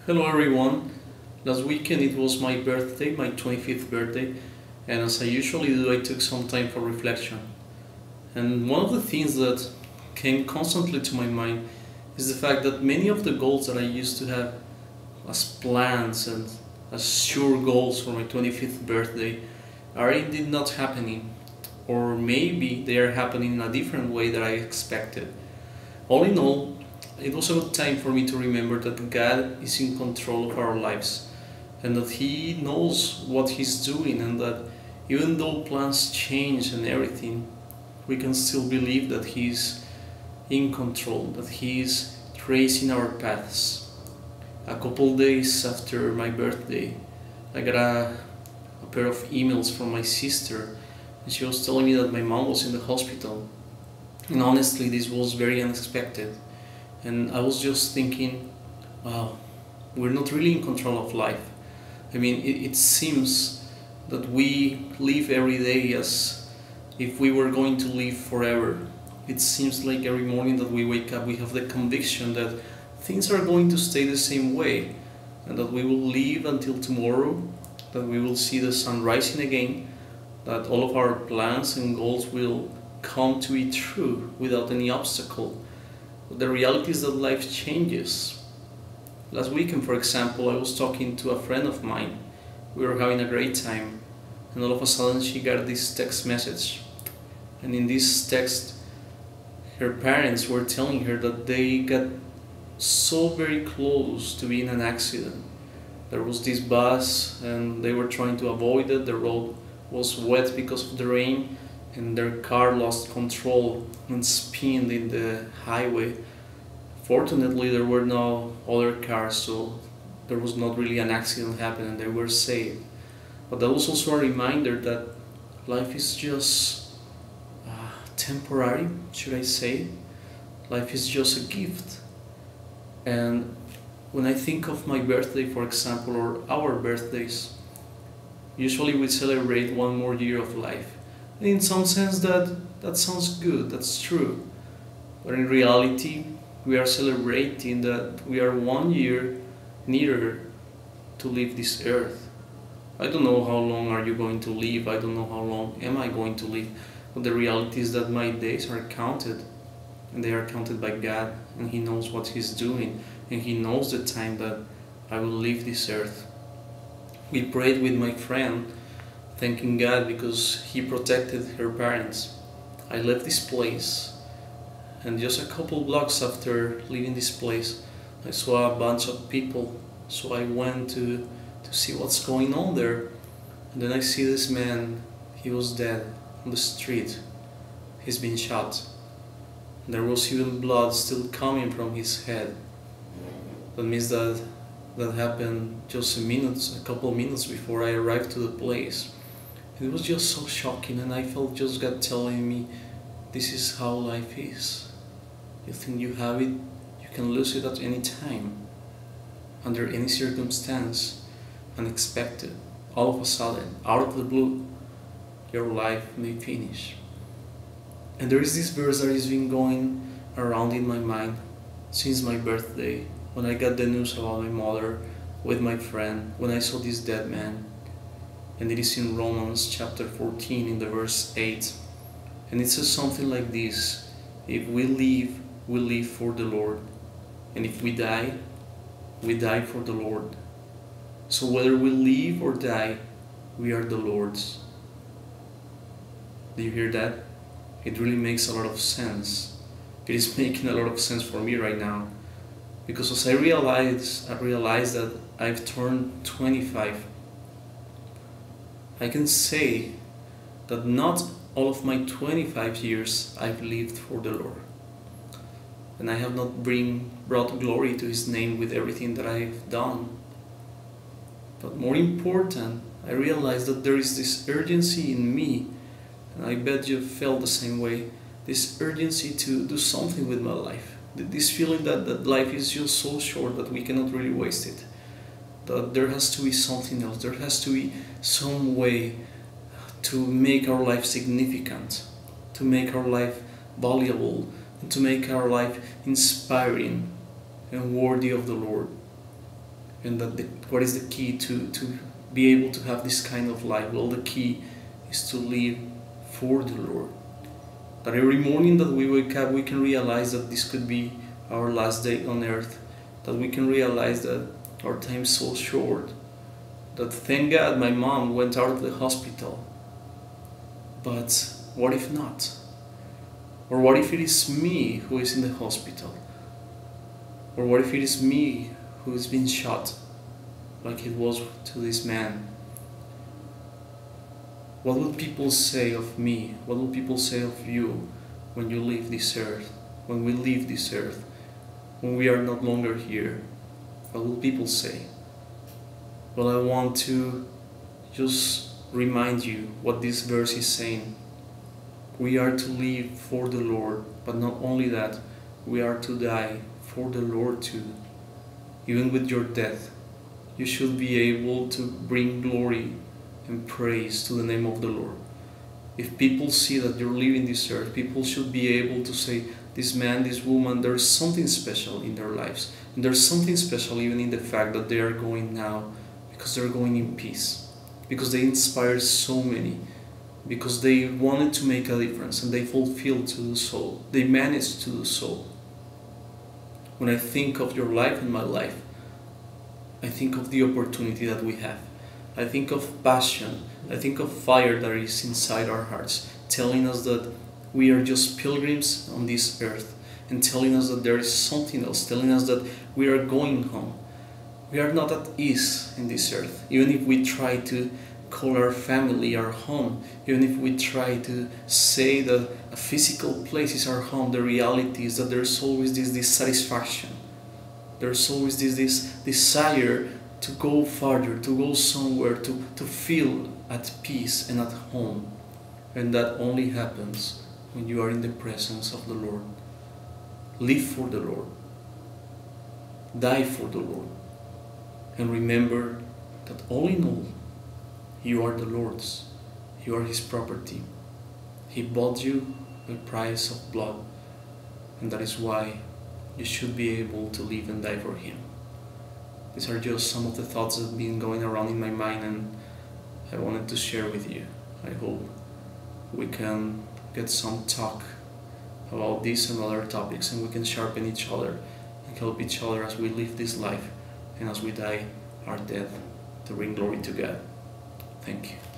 Hello everyone. Last weekend it was my birthday, my 25th birthday, and as I usually do, I took some time for reflection. And one of the things that came constantly to my mind is the fact that many of the goals that I used to have as plans and as sure goals for my 25th birthday are indeed not happening, or maybe they are happening in a different way that I expected. All in all, it was a good time for me to remember that God is in control of our lives and that He knows what He's doing, and that even though plans change and everything, we can still believe that He's in control, that He is tracing our paths. A couple days after my birthday, I got a pair of emails from my sister, and she was telling me that my mom was in the hospital. And honestly, this was very unexpected. And I was just thinking, wow, we're not really in control of life. I mean, it seems that we live every day as if we were going to live forever. It seems like every morning that we wake up, we have the conviction that things are going to stay the same way, and that we will live until tomorrow, that we will see the sun rising again, that all of our plans and goals will come to be true without any obstacle. But the reality is that life changes. Last weekend, for example, I was talking to a friend of mine. We were having a great time, and all of a sudden she got this text message. And in this text, her parents were telling her that they got so very close to being in an accident. There was this bus and they were trying to avoid it. The road was wet because of the rain, and their car lost control and spun in the highway. Fortunately, there were no other cars, so there was not really an accident happening. They were safe. But that was also a reminder that life is just temporary, should I say. Life is just a gift. And when I think of my birthday, for example, or our birthdays, usually we celebrate one more year of life. And in some sense that sounds good, that's true. But in reality, we are celebrating that we are 1 year nearer to leave this earth. I don't know how long are you going to live, I don't know how long am I going to live, but the reality is that my days are counted, and they are counted by God, and He knows what He's doing, and He knows the time that I will leave this earth. We prayed with my friend, thanking God because He protected her parents. I left this place, and just a couple blocks after leaving this place, I saw a bunch of people, so I went to see what's going on there. And then I see this man, he was dead on the street. He's been shot. And there was even blood still coming from his head. That means that happened just a couple minutes before I arrived to the place. It was just so shocking, and I felt just God telling me, this is how life is. You think you have it, you can lose it at any time, under any circumstance, unexpected. All of a sudden, out of the blue, your life may finish. And there is this verse that has been going around in my mind since my birthday, when I got the news about my mother with my friend, when I saw this dead man. And it is in Romans chapter 14 in the verse 8. And it says something like this: if we live for the Lord. And if we die for the Lord. So whether we live or die, we are the Lord's. Do you hear that? It really makes a lot of sense. It is making a lot of sense for me right now. Because as I realize that I've turned 25, I can say that not all of my 25 years I've lived for the Lord. And I have not brought glory to His name with everything that I've done. But more important, I realized that there is this urgency in me, and I bet you felt the same way, this urgency to do something with my life. This feeling that life is just so short that we cannot really waste it. That there has to be something else, there has to be some way to make our life significant, to make our life valuable, and to make our life inspiring and worthy of the Lord. And that what is the key to be able to have this kind of life? Well, the key is to live for the Lord. That every morning that we wake up, we can realize that this could be our last day on earth. That we can realize that our time is so short. That thank God my mom went out of the hospital. But what if not? Or what if it is me who is in the hospital? Or what if it is me who has been shot, like it was to this man? What will people say of me? What will people say of you when you leave this earth? When we leave this earth? When we are no longer here? What will people say? Well, I want to just remind you what this verse is saying. We are to live for the Lord, but not only that, we are to die for the Lord too. Even with your death, you should be able to bring glory and praise to the name of the Lord. If people see that you're leaving this earth, people should be able to say, this man, this woman, there's something special in their lives. And there's something special even in the fact that they are going now, because they're going in peace, because they inspired so many, because they wanted to make a difference and they fulfilled to do so. They managed to do so. When I think of your life and my life, I think of the opportunity that we have. I think of passion. I think of fire that is inside our hearts, telling us that we are just pilgrims on this earth, and telling us that there is something else, telling us that we are going home. We are not at ease in this earth, even if we try to call our family our home, even if we try to say that a physical place is our home. The reality is that there's always this dissatisfaction. There's always this desire to go farther, to go somewhere, to feel at peace and at home. And that only happens when you are in the presence of the Lord. Live for the Lord. Die for the Lord. And remember that all in all, you are the Lord's. You are His property. He bought you a price of blood. And that is why you should be able to live and die for Him. These are just some of the thoughts that have been going around in my mind, and I wanted to share with you. I hope we can get some talk about this and other topics, and we can sharpen each other and help each other as we live this life and as we die our death to bring glory to God. Thank you.